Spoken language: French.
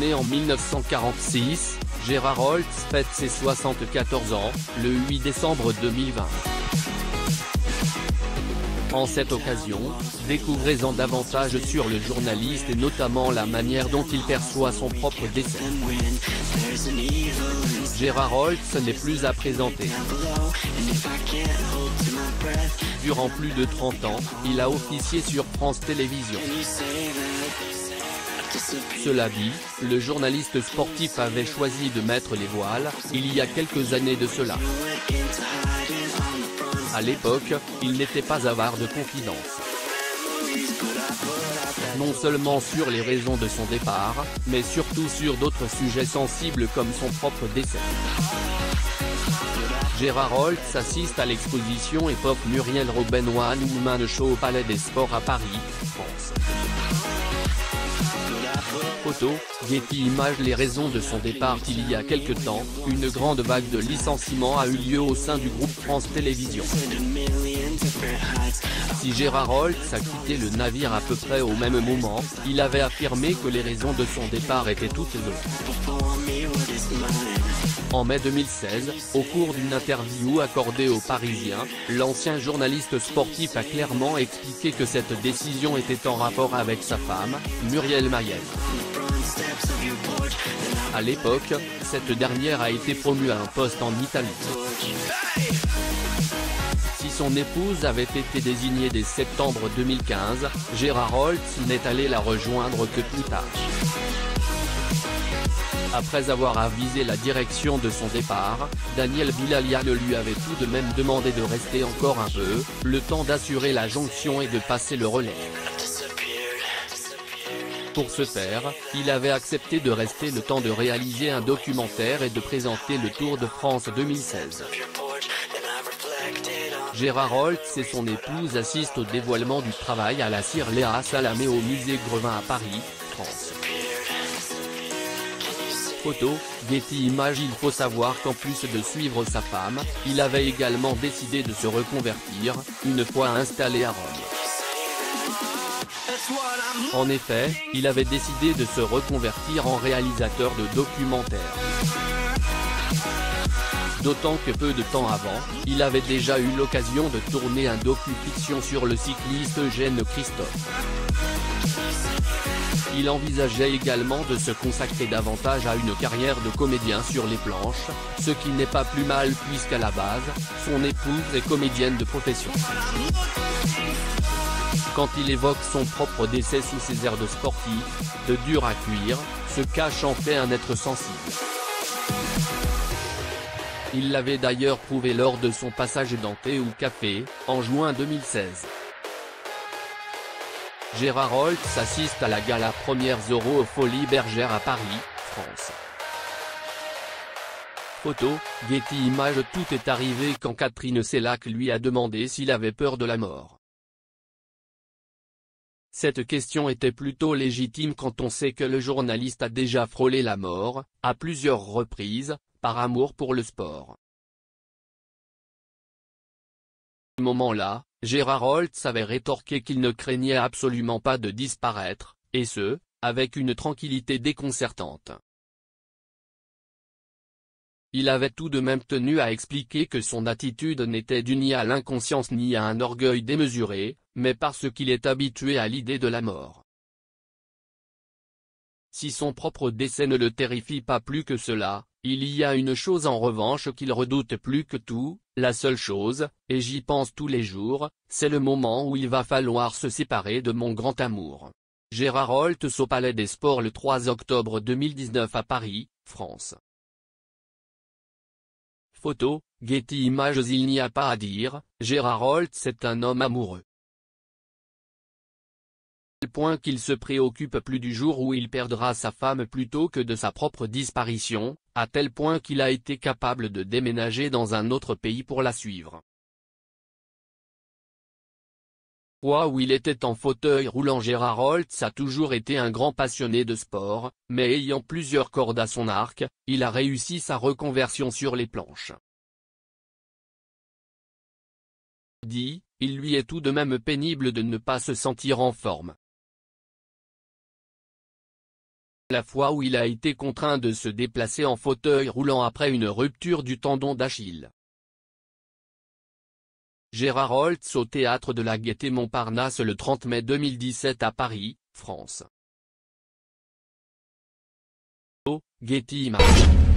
Né en 1946, Gérard Holtz fête ses 74 ans, le 8 décembre 2020. En cette occasion, découvrez-en davantage sur le journaliste et notamment la manière dont il perçoit son propre décès. Gérard Holtz n'est plus à présenter. Durant plus de 30 ans, il a officié sur France Télévisions. Cela dit, le journaliste sportif avait choisi de mettre les voiles, il y a quelques années de cela. À l'époque, il n'était pas avare de confidences. Non seulement sur les raisons de son départ, mais surtout sur d'autres sujets sensibles comme son propre décès. Gérard Holtz assiste à l'exposition Époque Muriel Robin One Woman Show au Palais des Sports à Paris, France. Photo, Getty Images. Les raisons de son départ. Il y a quelque temps, une grande vague de licenciements a eu lieu au sein du groupe France Télévisions. Si Gérard Holtz a quitté le navire à peu près au même moment, il avait affirmé que les raisons de son départ étaient toutes autres. En mai 2016, au cours d'une interview accordée aux Parisiens, l'ancien journaliste sportif a clairement expliqué que cette décision était en rapport avec sa femme, Muriel Mayel. À l'époque, cette dernière a été promue à un poste en Italie. Si son épouse avait été désignée dès septembre 2015, Gérard Holtz n'est allé la rejoindre que plus tard. Après avoir avisé la direction de son départ, Daniel Bilalian lui avait tout de même demandé de rester encore un peu, le temps d'assurer la jonction et de passer le relais. Pour ce faire, il avait accepté de rester le temps de réaliser un documentaire et de présenter le Tour de France 2016. Gérard Holtz et son épouse assistent au dévoilement du travail à la cire Léa Salamé au musée Grevin à Paris, France. Photo, Getty Images. Il faut savoir qu'en plus de suivre sa femme, il avait également décidé de se reconvertir, une fois installé à Rome. En effet, il avait décidé de se reconvertir en réalisateur de documentaires. D'autant que peu de temps avant, il avait déjà eu l'occasion de tourner un docu-fiction sur le cycliste Eugène Christophe. Il envisageait également de se consacrer davantage à une carrière de comédien sur les planches, ce qui n'est pas plus mal puisqu'à la base, son épouse est comédienne de profession. Quand il évoque son propre décès sous ses airs de sportif, de dur à cuire, se cache en fait un être sensible. Il l'avait d'ailleurs prouvé lors de son passage dans Thé ou Café, en juin 2016. Gérard Holtz assiste à la gala première Zorro aux Folies Bergère à Paris, France. Photo, Getty Images. Tout est arrivé quand Catherine Sellac lui a demandé s'il avait peur de la mort. Cette question était plutôt légitime quand on sait que le journaliste a déjà frôlé la mort, à plusieurs reprises, par amour pour le sport. À ce moment-là, Gérard Holtz avait rétorqué qu'il ne craignait absolument pas de disparaître, et ce, avec une tranquillité déconcertante. Il avait tout de même tenu à expliquer que son attitude n'était due ni à l'inconscience ni à un orgueil démesuré, mais parce qu'il est habitué à l'idée de la mort. Si son propre décès ne le terrifie pas plus que cela, il y a une chose en revanche qu'il redoute plus que tout, la seule chose, et j'y pense tous les jours, c'est le moment où il va falloir se séparer de mon grand amour. Gérard Holtz au Palais des Sports le 3 octobre 2019 à Paris, France. Photo, Getty Images. Il n'y a pas à dire, Gérard Holtz est un homme amoureux. À tel point qu'il se préoccupe plus du jour où il perdra sa femme plutôt que de sa propre disparition, à tel point qu'il a été capable de déménager dans un autre pays pour la suivre. Où il était en fauteuil roulant. Gérard Holtz a toujours été un grand passionné de sport, mais ayant plusieurs cordes à son arc, il a réussi sa reconversion sur les planches. Il lui est tout de même pénible de ne pas se sentir en forme. la fois où il a été contraint de se déplacer en fauteuil roulant après une rupture du tendon d'Achille. Gérard Holtz au théâtre de la Gaîté Montparnasse le 30 mai 2017 à Paris, France. Getty Images.